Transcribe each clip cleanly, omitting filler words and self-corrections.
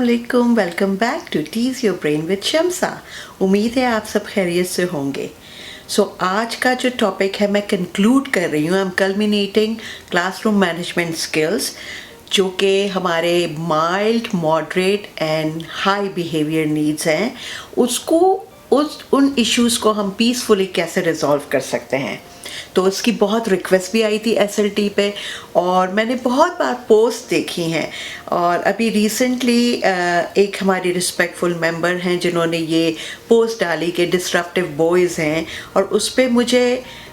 अस्सलामुअलैकुम, welcome back to tease your brain with Shamsa. उम्मीद है आप सब खैरियत से होंगे। आज का जो टॉपिक है मैं कंक्लूड कर रही हूँ। I M culminating classroom management skills, जो कि हमारे mild, moderate and high behaviour needs हैं। उन इश्यूज़ को हम पीसफुली कैसे रिजॉल्व कर सकते हैं। तो उसकी बहुत रिक्वेस्ट भी आई थी SLT पे, और मैंने बहुत बार पोस्ट देखी हैं। और अभी रिसेंटली एक हमारी रिस्पेक्टफुल मेंबर हैं जिन्होंने ये पोस्ट डाली कि डिस्ट्रप्टिव बॉयज़ हैं, और उस पर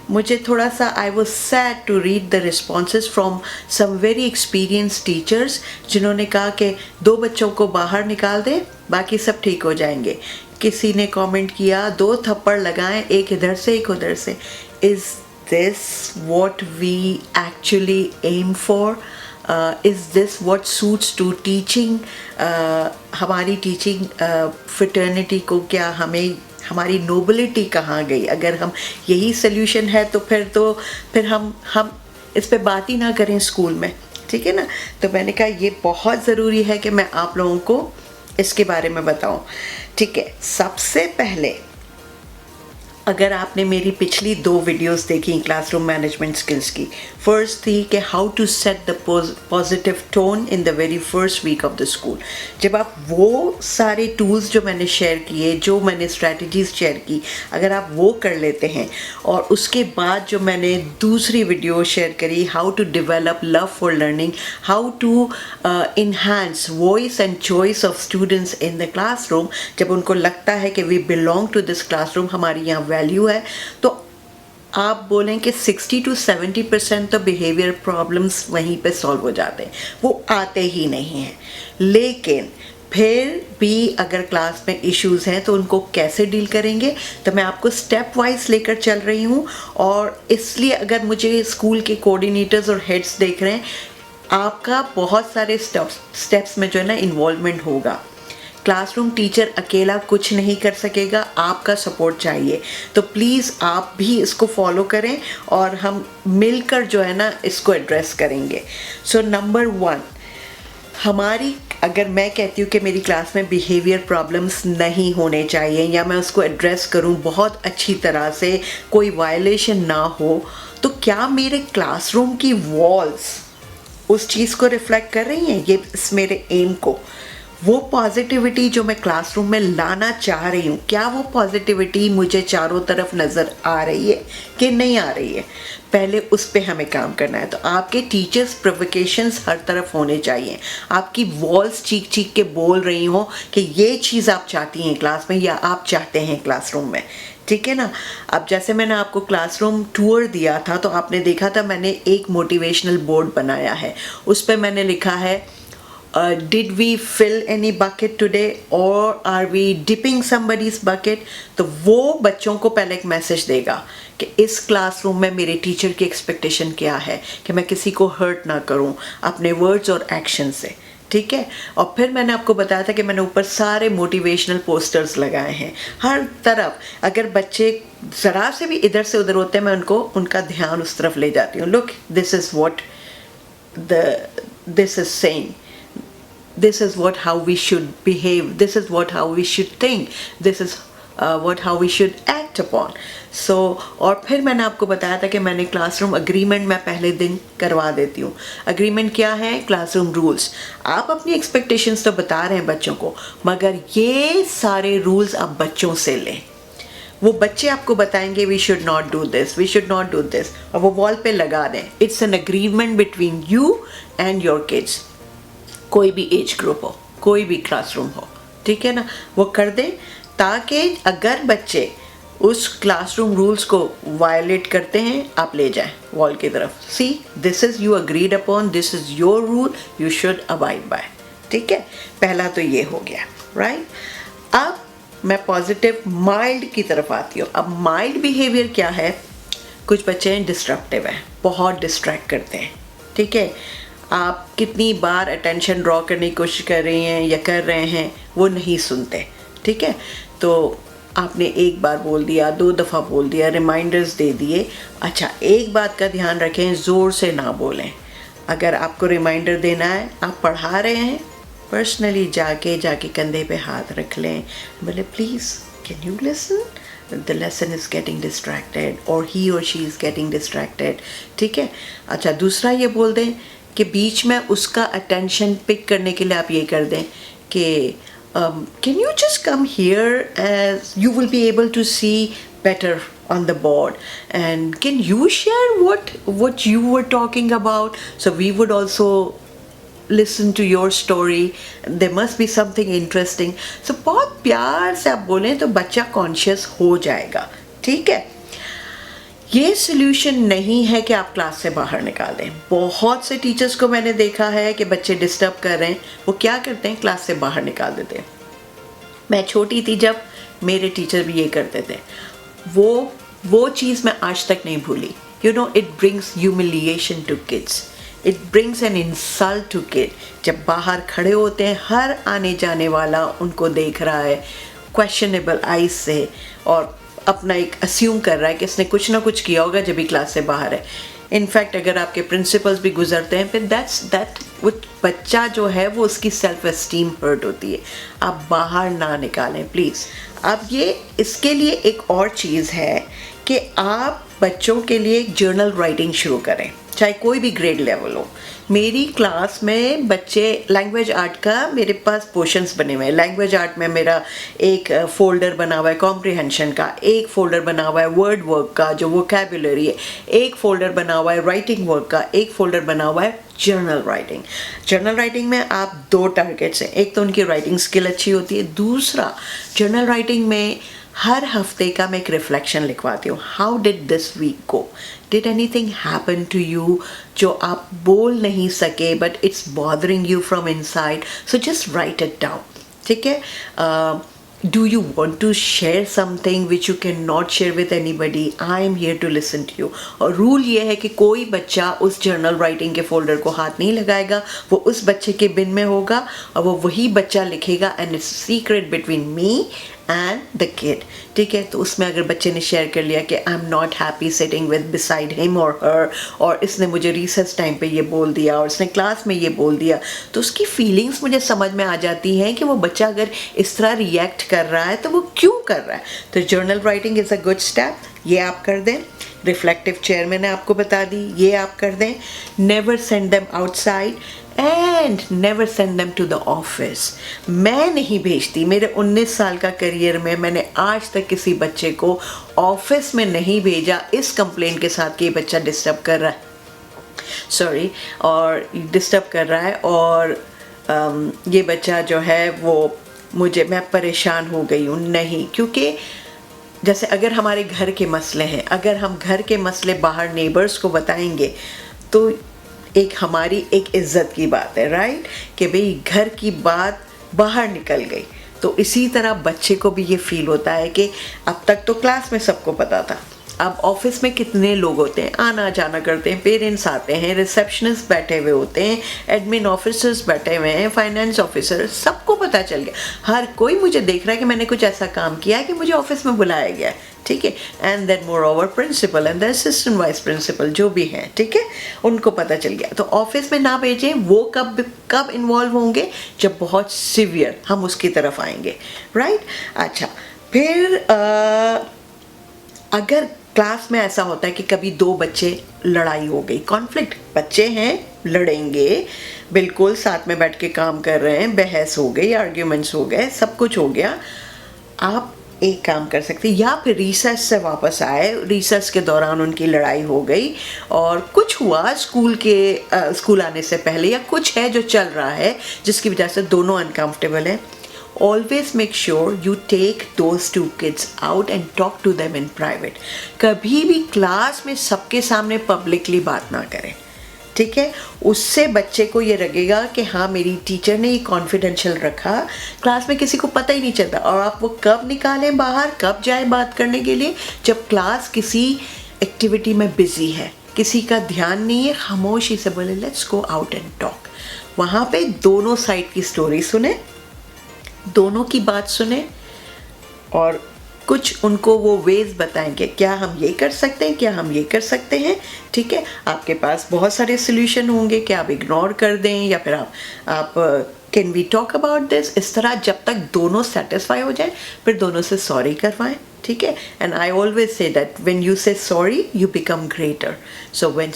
मुझे थोड़ा सा I was sad to read the responses from some very experience teachers, जिन्होंने कहा कि 2 बच्चों को बाहर निकाल दें, बाकी सब ठीक हो जाएंगे। किसी ने कमेंट किया 2 थप्पड़ लगाएं, एक इधर से एक उधर से। Is this what we actually aim for? Is this what suits to teaching? हमारी टीचिंग फ्रेटर्निटी को क्या हमारी नोबिलिटी कहाँ गई? अगर हम यही सोल्यूशन है तो फिर हम इस पे बात ही ना करें स्कूल में, ठीक है ना। तो मैंने कहा ये बहुत ज़रूरी है कि मैं आप लोगों को इसके बारे में बताऊं, ठीक है। सबसे पहले, अगर आपने मेरी पिछली 2 वीडियोस देखी क्लासरूम मैनेजमेंट स्किल्स की, फर्स्ट थी कि how to set the positive tone in the very first week of the school. जब आप वो सारे टूल्स जो मैंने शेयर किए, जो मैंने स्ट्रैटेजीज शेयर की, अगर आप वो कर लेते हैं, और उसके बाद जो मैंने दूसरी वीडियो शेयर करी, how to develop love for learning, how to enhance voice and choice of students in the classroom, जब उनको लगता है कि we belong to this classroom, हमारी यहाँ वैल्यू है, तो आप बोलें कि 60 to 70% तो बिहेवियर प्रॉब्लम्स वहीं पे सॉल्व हो जाते हैं, वो आते ही नहीं हैं। लेकिन फिर भी अगर क्लास में इश्यूज़ हैं तो उनको कैसे डील करेंगे, तो मैं आपको स्टेप वाइज लेकर चल रही हूँ। और इसलिए अगर मुझे स्कूल के कोऑर्डिनेटर्स और हेड्स देख रहे हैं, आपका बहुत सारे स्टेप्स में जो है ना इन्वॉल्वमेंट होगा। क्लासरूम टीचर अकेला कुछ नहीं कर सकेगा, आपका सपोर्ट चाहिए। तो प्लीज़ आप भी इसको फॉलो करें और हम मिलकर जो है ना इसको एड्रेस करेंगे। नंबर 1, हमारी, अगर मैं कहती हूँ कि मेरी क्लास में बिहेवियर प्रॉब्लम्स नहीं होने चाहिए, या मैं उसको एड्रेस करूँ बहुत अच्छी तरह से, कोई वायलेशन ना हो, तो क्या मेरे क्लासरूम की वॉल्स उस चीज़ को रिफ्लेक्ट कर रही हैं? ये इस मेरे एम को, वो पॉजिटिविटी जो मैं क्लासरूम में लाना चाह रही हूँ, क्या वो पॉजिटिविटी मुझे चारों तरफ नज़र आ रही है कि नहीं आ रही है? पहले उस पे हमें काम करना है। तो आपके टीचर्स प्रोवोकेशंस हर तरफ होने चाहिए, आपकी वॉल्स चीख चीख के बोल रही हो कि ये चीज़ आप चाहती हैं क्लास में, या आप चाहते हैं क्लासरूम में, ठीक है ना। अब जैसे मैंने आपको क्लासरूम टूर दिया था, तो आपने देखा था मैंने एक मोटिवेशनल बोर्ड बनाया है, उस पर मैंने लिखा है did we fill any bucket today, or are we dipping somebody's bucket? तो वो बच्चों को पहले एक मैसेज देगा कि इस क्लासरूम में मेरे टीचर की एक्सपेक्टेशन क्या है, कि मैं किसी को हर्ट ना करूं अपने वर्ड्स और एक्शन से, ठीक है। और फिर मैंने आपको बताया था कि मैंने ऊपर सारे मोटिवेशनल पोस्टर्स लगाए हैं हर तरफ। अगर बच्चे ज़रा से भी इधर से उधर होते हैं, मैं उनका ध्यान उस तरफ ले जाती हूँ। Look, this is what this is saying, this is what how we should behave, this is what how we should think, this is what how we should act upon. और फिर मैंने आपको बताया था कि मैंने क्लासरूम अग्रीमेंट मैं पहले दिन करवा देती हूँ। अग्रीमेंट क्या है? Classroom rules. आप अपनी एक्सपेक्टेशंस तो बता रहे हैं बच्चों को, मगर ये सारे रूल्स आप बच्चों से लें। वो बच्चे आपको बताएंगे we should not do this, we should not do this, और वो वॉल पे लगा दें। It's an agreement between you and your kids, कोई भी एज ग्रुप हो, कोई भी क्लासरूम हो, ठीक है ना। वो कर दें ताकि अगर बच्चे उस क्लासरूम रूल्स को वायलेट करते हैं, आप ले जाएं वॉल की तरफ। See, this is you agreed upon, this is your rule, you should abide by, ठीक है। पहला तो ये हो गया, राइट। अब मैं पॉजिटिव माइल्ड की तरफ आती हूँ। अब माइल्ड बिहेवियर क्या है? कुछ बच्चे डिस्ट्रप्टिव हैं, बहुत डिस्ट्रैक्ट करते हैं, ठीक है। आप कितनी बार अटेंशन ड्रॉ करने की कोशिश कर रही हैं या कर रहे हैं, वो नहीं सुनते, ठीक है। तो आपने एक बार बोल दिया, 2 दफ़ा बोल दिया, रिमाइंडर्स दे दिए। अच्छा, एक बात का ध्यान रखें, ज़ोर से ना बोलें। अगर आपको रिमाइंडर देना है, आप पढ़ा रहे हैं, पर्सनली जाके कंधे पे हाथ रख लें, बोले please can you listen, the lesson is getting distracted और ही और शी इज़ गेटिंग डिस्ट्रैक्टेड, ठीक है। अच्छा, दूसरा ये बोल दें कि बीच में उसका अटेंशन पिक करने के लिए आप ये कर दें कि can you just come here, as you will be able to see better on the board, and can you share what you were talking about, so we would also listen to your story, there must be something interesting. So बहुत प्यार से आप बोलें तो बच्चा conscious हो जाएगा, ठीक है। ये सोल्यूशन नहीं है कि आप क्लास से बाहर निकाल दें। बहुत से टीचर्स को मैंने देखा है कि बच्चे डिस्टर्ब कर रहे हैं, वो क्या करते हैं, क्लास से बाहर निकाल देते हैं। मैं छोटी थी जब, मेरे टीचर भी ये करते थे। वो चीज़ मैं आज तक नहीं भूली। You know, it brings humiliation to kids, it brings an insult to kid. जब बाहर खड़े होते हैं, हर आने जाने वाला उनको देख रहा है क्वेश्चनेबल आइज से और अपना एक अस्यूम कर रहा है कि इसने कुछ ना कुछ किया होगा जब भी क्लास से बाहर है। इनफैक्ट अगर आपके प्रिंसिपल्स भी गुजरते हैं, फिर दैट वो बच्चा जो है वो उसकी सेल्फ एस्टीम हर्ट होती है। आप बाहर ना निकालें प्लीज़। अब ये इसके लिए एक और चीज़ है कि आप बच्चों के लिए एक जर्नल राइटिंग शुरू करें, चाहे कोई भी ग्रेड लेवल हो। मेरी क्लास में बच्चे लैंग्वेज आर्ट का मेरे पास पोर्शंस बने हुए हैं। लैंग्वेज आर्ट में मेरा एक फोल्डर बना हुआ है कॉम्प्रिहेंशन का, एक फोल्डर बना हुआ है वर्ड वर्क का जो वोकैबुलरी है, एक फोल्डर बना हुआ है राइटिंग वर्क का, एक फोल्डर बना हुआ है जर्नल राइटिंग। जर्नल राइटिंग में आप 2 टारगेट्स हैं, एक तो उनकी राइटिंग स्किल अच्छी होती है, दूसरा जर्नल राइटिंग में हर हफ्ते का मैं एक रिफ्लेक्शन लिखवाती हूँ। How did this week go, did anything happen to you जो आप बोल नहीं सके but it's bothering you from inside, so just write it down, ठीक है। Do you want to share something which you cannot share with anybody? I am here to listen to you. और rule ये है कि कोई बच्चा उस journal writing के फोल्डर को हाथ नहीं लगाएगा, वो उस बच्चे के बिन में होगा और वो वही बच्चा लिखेगा and it's secret between me and the kid, ठीक है। तो उसमें अगर बच्चे ने शेयर कर लिया कि आई am not happy sitting with beside him और हर, और इसने मुझे रिसेस टाइम पे ये बोल दिया और इसने क्लास में ये बोल दिया, तो उसकी फीलिंग्स मुझे समझ में आ जाती हैं कि वो बच्चा अगर इस तरह रिएक्ट कर रहा है तो वो क्यों कर रहा है। तो journal writing is a good step, ये आप कर दें। रिफ्लेक्टिव चेयर मैंने आपको बता दी, ये आप कर दें। Never send them outside and never send them to the office. मैं नहीं भेजती, मेरे 19 साल का करियर में मैंने आज तक किसी बच्चे को ऑफिस में नहीं भेजा इस कंप्लेंट के साथ कि ये बच्चा डिस्टर्ब कर रहा है, सॉरी, और डिस्टर्ब कर रहा है और ये बच्चा जो है वो मैं परेशान हो गई हूँ। नहीं, क्योंकि जैसे अगर हमारे घर के मसले हैं, अगर हम घर के मसले बाहर नेबर्स को बताएंगे तो एक हमारी एक इज्जत की बात है, राइट, कि भाई घर की बात बाहर निकल गई। तो इसी तरह बच्चे को भी ये फील होता है कि अब तक तो क्लास में सबको पता था, अब ऑफिस में कितने लोग होते हैं, आना जाना करते हैं, पेरेंट्स आते हैं, रिसेप्शनिस्ट बैठे हुए होते हैं, एडमिन ऑफिसर्स बैठे हुए हैं, फाइनेंस ऑफिसर, सबको पता चल गया। हर कोई मुझे देख रहा है कि मैंने कुछ ऐसा काम किया है कि मुझे ऑफिस में बुलाया गया है, ठीक है। And then moreover principal and the assistant vice principal जो भी हैं, ठीक है, उनको पता चल गया। तो ऑफिस में ना भेजें, वो कब इन्वॉल्व होंगे, जब बहुत सीवियर हम उसकी तरफ आएंगे, राइट। अच्छा, फिर अगर क्लास में ऐसा होता है कि कभी 2 बच्चे लड़ाई हो गई, कॉन्फ्लिक्ट, बच्चे हैं लड़ेंगे, बिल्कुल साथ में बैठ के काम कर रहे हैं, बहस हो गई, आर्ग्यूमेंट्स हो गए, सब कुछ हो गया, आप एक काम कर सकते हैं, या फिर रिसेस से वापस आए, रिसेस के दौरान उनकी लड़ाई हो गई और कुछ हुआ स्कूल आने से पहले, या कुछ है जो चल रहा है जिसकी वजह से दोनों अनकंफर्टेबल हैं, always make sure you take those 2 kids out and talk to them in private. कभी भी क्लास में सबके सामने पब्लिकली बात ना करें, ठीक है। उससे बच्चे को ये लगेगा कि हाँ, मेरी टीचर ने ये कॉन्फिडेंशियल रखा, क्लास में किसी को पता ही नहीं चलता। और आप वो कब निकालें बाहर, कब जाए बात करने के लिए, जब क्लास किसी एक्टिविटी में बिजी है, किसी का ध्यान नहीं है, खामोशी से बोले let's go out and talk. वहाँ पे दोनों साइड की स्टोरी सुने, दोनों की बात सुने और कुछ उनको वो वेज बताएं कि क्या हम ये कर सकते हैं, क्या हम ये कर सकते हैं, ठीक है। आपके पास बहुत सारे सोल्यूशन होंगे कि आप इग्नोर कर दें या फिर आप can we talk about this, इस तरह जब तक दोनों सेटिस्फाई हो जाए फिर दोनों से सॉरी करवाएं, ठीक है। And I always say that when you say sorry you become greater, so when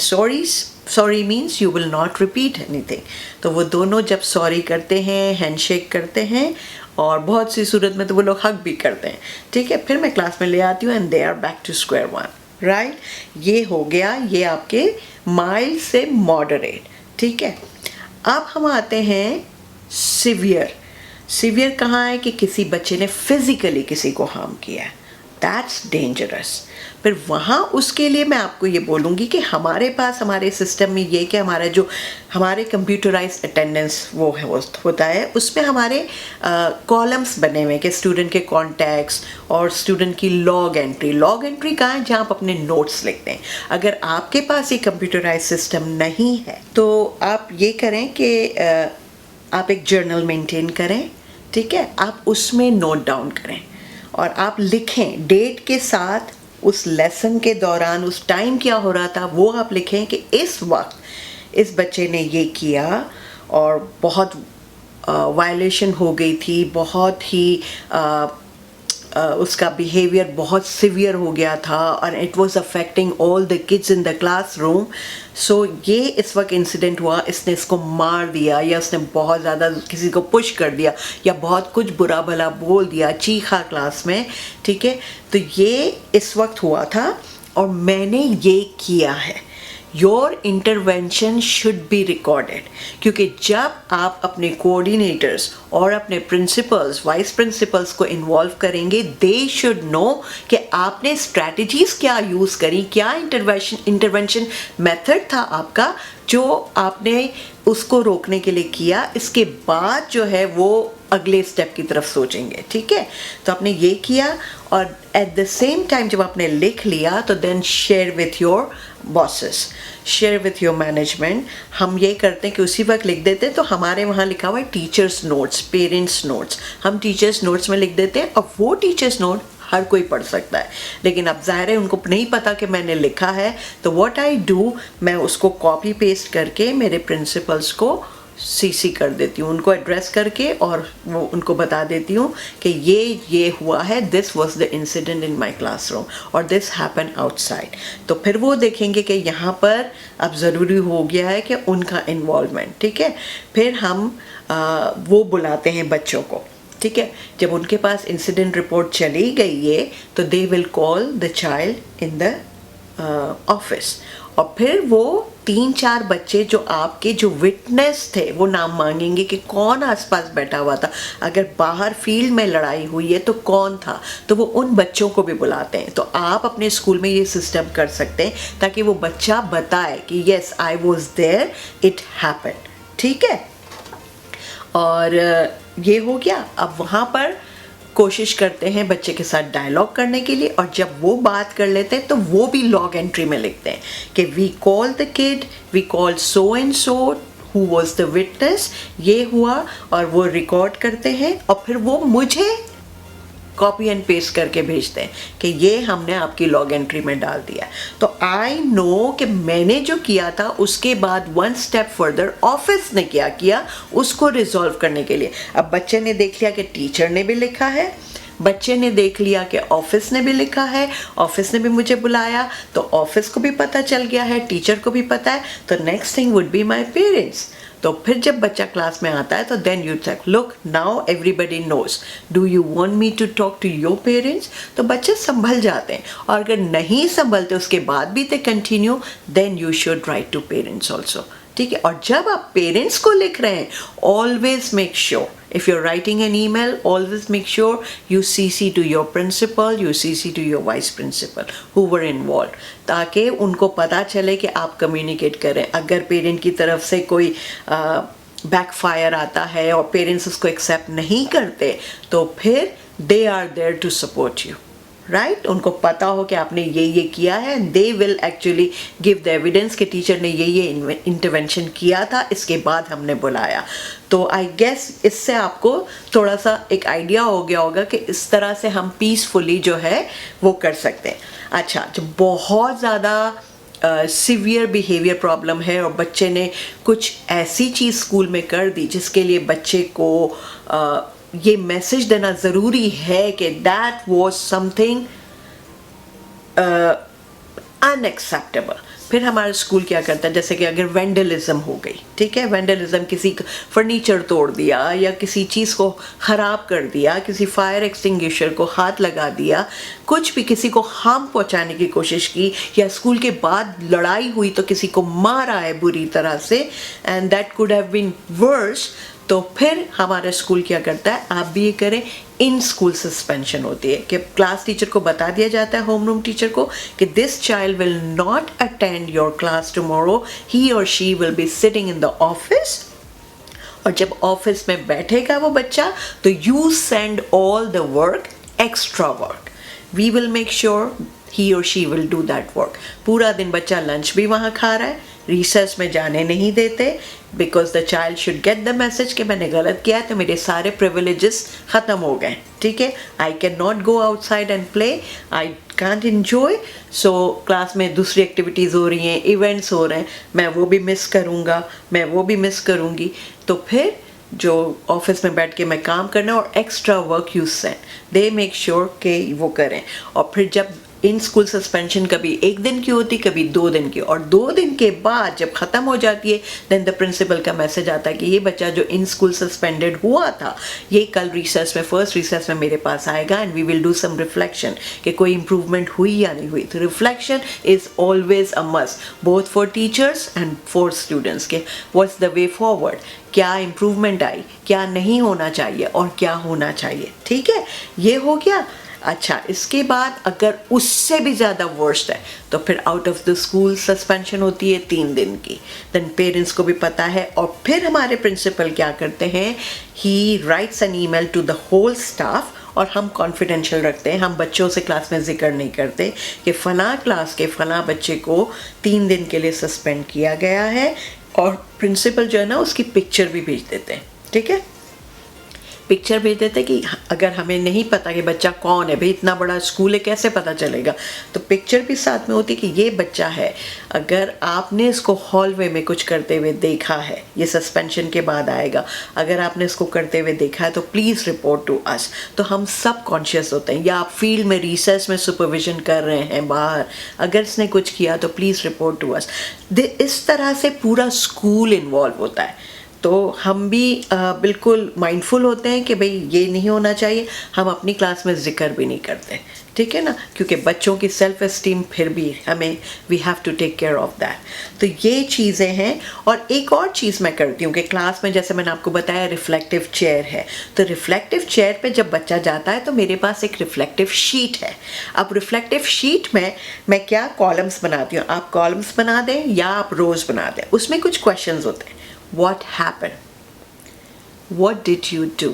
sorry means you will not repeat anything. तो वो दोनों जब सॉरी करते हैं, हैंडशेक करते हैं, और बहुत सी सूरत में तो वो लोग हग भी करते हैं, ठीक है, फिर मैं क्लास में ले आती हूँ and they are back to square one, right. ये हो गया, ये आपके माइल्ड से मॉडरेट, ठीक है। अब हम आते हैं सिवियर। सिवियर कहाँ है कि किसी बच्चे ने फिजिकली किसी को हार्म किया है, दैट्स डेंजरस। फिर वहाँ उसके लिए मैं आपको ये बोलूँगी कि हमारे पास हमारे सिस्टम में ये कि हमारे कंप्यूटराइज अटेंडेंस वो होता है, उसमें हमारे कॉलम्स बने हुए कि स्टूडेंट के कॉन्टैक्ट्स और स्टूडेंट की लॉग एंट्री कहाँ है, जहाँ आप अपने नोट्स लिखते हैं। अगर आपके पास ये कंप्यूटराइज सिस्टम नहीं है तो आप ये करें कि आप एक जर्नल मेंटेन करें, ठीक है, आप उसमें नोट डाउन करें और आप लिखें डेट के साथ, उस लेसन के दौरान उस टाइम क्या हो रहा था वो आप लिखें कि इस वक्त इस बच्चे ने ये किया और बहुत वायलेशन हो गई थी, बहुत ही उसका बिहेवियर बहुत सिवियर हो गया था और it was affecting all the kids in the classroom. So ये इस वक्त इंसिडेंट हुआ, इसने इसको मार दिया या उसने बहुत ज़्यादा किसी को पुश कर दिया या बहुत कुछ बुरा भला बोल दिया, चीखा क्लास में, ठीक है, तो ये इस वक्त हुआ था और मैंने ये किया है। Your intervention should be recorded, क्योंकि जब आप अपने कोऑर्डिनेटर्स और अपने प्रिंसिपल्स, वाइस प्रिंसिपल्स को इन्वॉल्व करेंगे, दे शुड नो कि आपने स्ट्रैटेजीज क्या यूज़ करी, क्या इंटरवेंशन मेथड था आपका जो आपने उसको रोकने के लिए किया। इसके बाद जो है वो अगले स्टेप की तरफ सोचेंगे, ठीक है। तो आपने ये किया और एट द सेम टाइम जब आपने लिख लिया तो then share with your bosses, share with your management. हम ये करते हैं कि उसी वक्त लिख देते हैं, तो हमारे वहाँ लिखा हुआ है टीचर्स नोट्स, पेरेंट्स नोट्स, हम टीचर्स नोट्स में लिख देते हैं और वो टीचर्स नोट हर कोई पढ़ सकता है। लेकिन अब ज़ाहिर है उनको नहीं पता कि मैंने लिखा है, तो व्हाट आई डू, मैं उसको कॉपी पेस्ट करके मेरे प्रिंसिपल्स को सीसी कर देती हूँ, उनको एड्रेस करके, और वो उनको बता देती हूँ कि ये हुआ है, this was the incident in my classroom और दिस हैपन आउटसाइड। तो फिर वो देखेंगे कि यहाँ पर अब ज़रूरी हो गया है कि उनका इन्वॉल्वमेंट, ठीक है। फिर हम वो बुलाते हैं बच्चों को, ठीक है। जब उनके पास इंसिडेंट रिपोर्ट चली गई है तो they will call the child in the office, और फिर वो 3-4 बच्चे जो आपके जो विटनेस थे वो नाम मांगेंगे कि कौन आसपास बैठा हुआ था, अगर बाहर फील्ड में लड़ाई हुई है तो कौन था, तो वो उन बच्चों को भी बुलाते हैं। तो आप अपने स्कूल में ये सिस्टम कर सकते हैं ताकि वो बच्चा बताए कि yes I was there, it happened, ठीक है। और ये हो गया। अब वहाँ पर कोशिश करते हैं बच्चे के साथ डायलॉग करने के लिए, और जब वो बात कर लेते हैं तो वो भी लॉग एंट्री में लिखते हैं कि we call the kid, we call so and so who was the witness, ये हुआ, और वो रिकॉर्ड करते हैं और फिर वो मुझे कॉपी एंड पेस्ट करके भेजते हैं कि ये हमने आपकी लॉग एंट्री में डाल दिया। तो आई नो कि मैंने जो किया था उसके बाद वन स्टेप फर्दर ऑफिस ने क्या किया उसको रिजॉल्व करने के लिए। अब बच्चे ने देख लिया कि टीचर ने भी लिखा है, बच्चे ने देख लिया कि ऑफिस ने भी लिखा है, ऑफिस ने भी मुझे बुलाया, तो ऑफिस को भी पता चल गया है, टीचर को भी पता है, तो next thing would be my parents. तो फिर जब बच्चा क्लास में आता है तो then you take look now everybody knows, do you want me to talk to your parents. तो बच्चे संभल जाते हैं, और अगर नहीं संभलते उसके बाद भी they continue, then you should write to parents also, ठीक है। और जब आप पेरेंट्स को लिख रहे हैं, always make sure if you're writing an email, always make sure you CC to your principal, you CC to your vice principal who were involved, ताकि उनको पता चले कि आप कम्युनिकेट करें। अगर पेरेंट की तरफ से कोई बैकफायर आता है और पेरेंट्स उसको एक्सेप्ट नहीं करते तो फिर they are there to support you, right. उनको पता हो कि आपने ये किया है, they will actually give the evidence कि टीचर ने ये इंटरवेंशन किया था, इसके बाद हमने बुलाया। तो आई गेस इससे आपको थोड़ा सा एक आइडिया हो गया होगा कि इस तरह से हम पीसफुली जो है वो कर सकते हैं। अच्छा, जब बहुत ज़्यादा सीवियर बिहेवियर प्रॉब्लम है और बच्चे ने कुछ ऐसी चीज़ स्कूल में कर दी जिसके लिए बच्चे को ये मैसेज देना ज़रूरी है कि दैट वाज समथिंग अनएक्सेप्टेबल। फिर हमारा स्कूल क्या करता है, जैसे कि अगर वेंडलिज्म हो गई, ठीक है, वेंडलिज्म, किसी फर्नीचर तोड़ दिया या किसी चीज़ को ख़राब कर दिया, किसी फायर एक्सटिंग्विशर को हाथ लगा दिया, कुछ भी किसी को हार्म पहुंचाने की कोशिश की, या स्कूल के बाद लड़ाई हुई तो किसी को मारा है बुरी तरह से, and that could have been worse, तो फिर हमारा स्कूल क्या करता है, आप भी ये करें, इन स्कूल सस्पेंशन होती है कि क्लास टीचर को बता दिया जाता है, होम रूम टीचर को, कि this child will not attend your class tomorrow, he और she will be sitting in the office, और जब ऑफिस में बैठेगा वो बच्चा तो you send all the work, extra work, we will make sure he और she will do that work. पूरा दिन बच्चा लंच भी वहाँ खा रहा है, रिसर्च में जाने नहीं देते, because the child should get the message कि मैंने गलत किया है तो मेरे सारे प्रिविलेजेस ख़त्म हो गए, ठीक है, I can not go outside and play, I can't enjoy, so class में दूसरी एक्टिविटीज़ हो रही हैं, इवेंट्स हो रहे हैं, मैं वो भी मिस करूँगा, मैं वो भी मिस करूँगी। तो फिर जो ऑफिस में बैठ के मैं काम करना और extra work you send, they make sure कि वो करें। और फिर जब इन स्कूल सस्पेंशन कभी 1 दिन की होती, कभी 2 दिन की, और 2 दिन के बाद जब ख़त्म हो जाती है देन द प्रिंसिपल का मैसेज आता है कि ये बच्चा जो इन स्कूल सस्पेंडेड हुआ था ये कल रिसर्च में, फर्स्ट रिसर्च में मेरे पास आएगा and we will do some reflection कि कोई इम्प्रूवमेंट हुई या नहीं हुई। तो reflection is always a must both for teachers and for students के व्हाट्स द वे फॉरवर्ड, क्या इम्प्रूवमेंट आई, क्या नहीं होना चाहिए और क्या होना चाहिए, ठीक है, ये हो गया। अच्छा, इसके बाद अगर उससे भी ज़्यादा वर्स्ट है तो फिर out of the school suspension होती है 3 दिन की, देन पेरेंट्स को भी पता है, और फिर हमारे प्रिंसिपल क्या करते हैं, he writes an email to the whole staff, और हम कॉन्फिडेंशियल रखते हैं, हम बच्चों से क्लास में जिक्र नहीं करते कि फ़लाँ क्लास के फ़लाँ बच्चे को 3 दिन के लिए सस्पेंड किया गया है, और प्रिंसिपल जो है ना उसकी पिक्चर भी भेज देते हैं, ठीक है, पिक्चर भेज देते कि अगर हमें नहीं पता कि बच्चा कौन है, भाई इतना बड़ा स्कूल है कैसे पता चलेगा, तो पिक्चर भी साथ में होती कि ये बच्चा है, अगर आपने इसको हॉलवे में कुछ करते हुए देखा है, ये सस्पेंशन के बाद आएगा, अगर आपने इसको करते हुए देखा है तो प्लीज़ रिपोर्ट टू अस। तो हम सब कॉन्शियस होते हैं, या आप फील्ड में रिसर्च में सुपरविजन कर रहे हैं बाहर, अगर इसने कुछ किया तो प्लीज़ रिपोर्ट टू अस। इस तरह से पूरा स्कूल इन्वॉल्व होता है, तो हम भी बिल्कुल माइंडफुल होते हैं कि भाई ये नहीं होना चाहिए, हम अपनी क्लास में जिक्र भी नहीं करते, ठीक है ना, क्योंकि बच्चों की सेल्फ एस्टीम फिर भी हमें we have to take care of that. तो ये चीज़ें हैं। और एक और चीज़ मैं करती हूँ कि क्लास में, जैसे मैंने आपको बताया, रिफ्लेक्टिव चेयर है, तो रिफ्लेक्टिव चेयर पे जब बच्चा जाता है तो मेरे पास एक रिफ्लेक्टिव शीट है। अब रिफ्लेक्टिव शीट में मैं क्या कॉलम्स बनाती हूँ, आप कॉलम्स बना दें या आप रोज़ बना दें, उसमें कुछ क्वेश्चंस होते हैं, what happened, what did you do,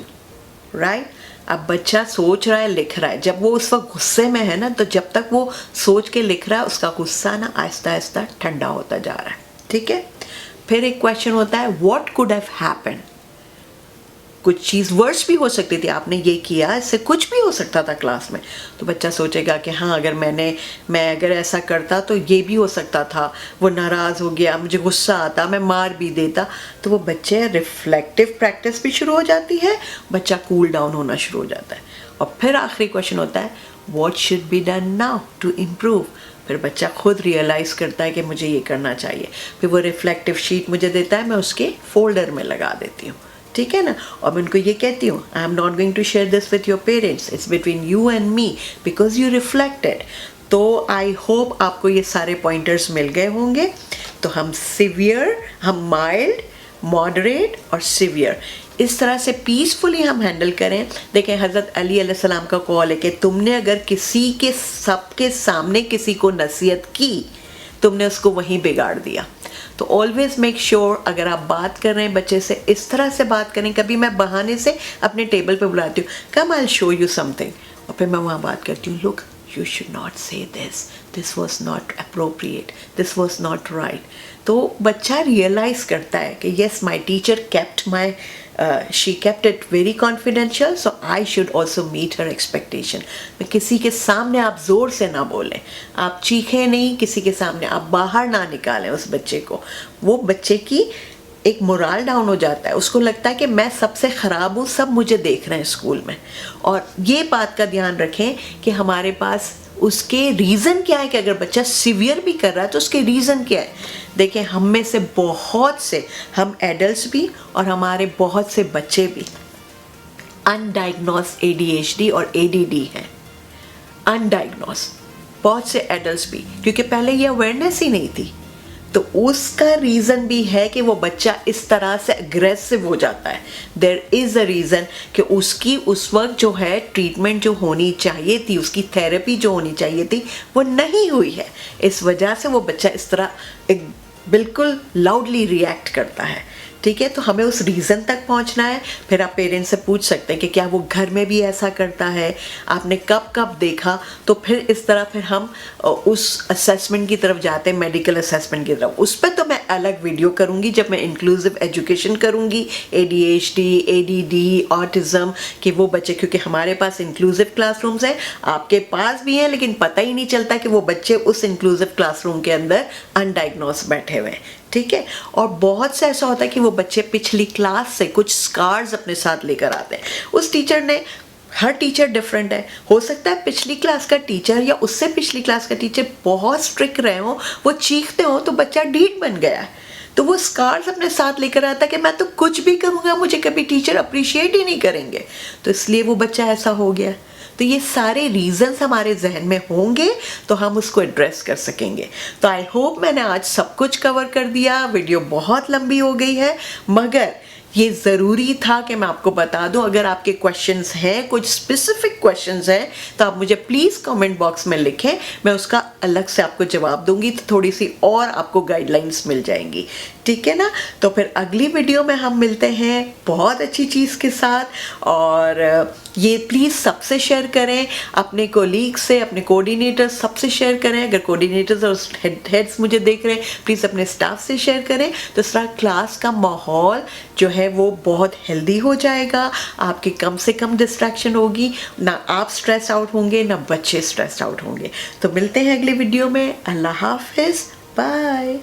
right? अब बच्चा सोच रहा है, लिख रहा है, जब वो उस वक्त गुस्से में है ना, तो जब तक वो सोच के लिख रहा है उसका गुस्सा ना आहिस्ता आहिस्ता ठंडा होता जा रहा है, ठीक है। फिर एक क्वेश्चन होता है what could have happened, कुछ चीज़ वर्स भी हो सकती थी, आपने ये किया, इससे कुछ भी हो सकता था क्लास में, तो बच्चा सोचेगा कि हाँ अगर मैं अगर ऐसा करता तो ये भी हो सकता था, वो नाराज़ हो गया, मुझे गुस्सा आता, मैं मार भी देता, तो वो बच्चे रिफ्लेक्टिव प्रैक्टिस भी शुरू हो जाती है, बच्चा कूल डाउन होना शुरू हो जाता है। और फिर आखिरी क्वेश्चन होता है what should be done now to improve, फिर बच्चा खुद रियलाइज़ करता है कि मुझे ये करना चाहिए, फिर वो रिफ्लेक्टिव शीट मुझे देता है, मैं उसके फोल्डर में लगा देती हूँ, ठीक है ना। और मैं उनको ये कहती हूँ I am not going to share this with your parents, it's between you and me because you reflected. तो आई होप आपको ये सारे पॉइंटर्स मिल गए होंगे। तो हम सिवियर, हम माइल्ड, मॉडरेट और सिवियर, इस तरह से पीसफुली हम हैंडल करें। देखें हज़रत अली अलैहिस्सलाम का कॉल है कि तुमने अगर किसी के सबके सामने किसी को नसीहत की, तुमने उसको वहीं बिगाड़ दिया। तो ऑलवेज मेक श्योर अगर आप बात कर रहे हैं बच्चे से, इस तरह से बात करें। कभी मैं बहाने से अपने टेबल पे बुलाती हूँ, come I will show you something, और फिर मैं वहाँ बात करती हूँ, look you should not say this was not appropriate, this was not right. तो बच्चा रियलाइज़ करता है कि yes my teacher kept my she kept it very confidential, so I should also meet her expectation. किसी के सामने आप ज़ोर से ना बोलें, आप चीखें नहीं, किसी के सामने आप बाहर ना निकालें उस बच्चे को। वो बच्चे की एक मोराल डाउन हो जाता है, उसको लगता है कि मैं सबसे ख़राब हूँ, सब मुझे देख रहे हैं स्कूल में। और ये बात का ध्यान रखें कि हमारे पास उसके रीज़न क्या है, कि अगर बच्चा सिवियर भी कर रहा है तो उसके रीज़न क्या है। देखें, हम में से बहुत से, हम एडल्ट्स भी और हमारे बहुत से बच्चे भी अनडायग्नोस्ड ADHD और ADD हैं, अनडायग्नोस्ड, बहुत से एडल्ट्स भी, क्योंकि पहले ये अवेयरनेस ही नहीं थी। तो उसका रीज़न भी है कि वो बच्चा इस तरह से अग्रेसिव हो जाता है। देयर इज़ अ रीज़न कि उसकी उस वक्त जो है ट्रीटमेंट जो होनी चाहिए थी, उसकी थेरेपी जो होनी चाहिए थी, वो नहीं हुई है। इस वजह से वो बच्चा इस तरह एक बिल्कुल लाउडली रिएक्ट करता है। ठीक है, तो हमें उस रीज़न तक पहुंचना है। फिर आप पेरेंट्स से पूछ सकते हैं कि क्या वो घर में भी ऐसा करता है, आपने कब कब देखा। तो फिर इस तरह फिर हम उस असेसमेंट की तरफ जाते हैं, मेडिकल असेसमेंट की तरफ। उस पर तो मैं अलग वीडियो करूँगी जब मैं इंक्लूसिव एजुकेशन करूँगी, ADHD, ADD, ऑटिज़म, कि वो बच्चे, क्योंकि हमारे पास इंक्लूसिव क्लासरूम्स हैं, आपके पास भी हैं, लेकिन पता ही नहीं चलता कि वो बच्चे उस इंक्लूसिव क्लासरूम के अंदर अनडायग्नोस बैठे हुए हैं। ठीक है, और बहुत से ऐसा होता है कि वो बच्चे पिछली क्लास से कुछ स्कार्स अपने साथ लेकर आते हैं। उस टीचर ने, हर टीचर डिफरेंट है, हो सकता है पिछली क्लास का टीचर या उससे पिछली क्लास का टीचर बहुत स्ट्रिक्ट रहे हो, वो चीखते हो तो बच्चा ढीठ बन गया है, तो वो स्कार्स अपने साथ लेकर आता है कि मैं तो कुछ भी करूँगा, मुझे कभी टीचर अप्रिशिएट ही नहीं करेंगे, तो इसलिए वो बच्चा ऐसा हो गया। तो ये सारे रीजंस हमारे जहन में होंगे तो हम उसको एड्रेस कर सकेंगे। तो आई होप मैंने आज सब कुछ कवर कर दिया। वीडियो बहुत लंबी हो गई है, मगर ये ज़रूरी था कि मैं आपको बता दूं। अगर आपके क्वेश्चंस हैं, कुछ स्पेसिफिक क्वेश्चंस हैं, तो आप मुझे प्लीज़ कमेंट बॉक्स में लिखें, मैं उसका अलग से आपको जवाब दूंगी, तो थोड़ी सी और आपको गाइडलाइंस मिल जाएंगी। ठीक है ना, तो फिर अगली वीडियो में हम मिलते हैं बहुत अच्छी चीज़ के साथ। और ये प्लीज़ सबसे शेयर करें, अपने कोलीग से, अपने कोऑर्डिनेटर सबसे शेयर करें। अगर कोऑर्डिनेटर्स और हेड्स मुझे देख रहे हैं, प्लीज़ अपने स्टाफ से शेयर करें। तो इस तरह क्लास का माहौल जो है वो बहुत हेल्दी हो जाएगा, आपकी कम से कम डिस्ट्रैक्शन होगी, ना आप स्ट्रेस आउट होंगे, ना बच्चे स्ट्रेस आउट होंगे। तो मिलते हैं अगले वीडियो में। अल्लाह हाफिज़, बाय।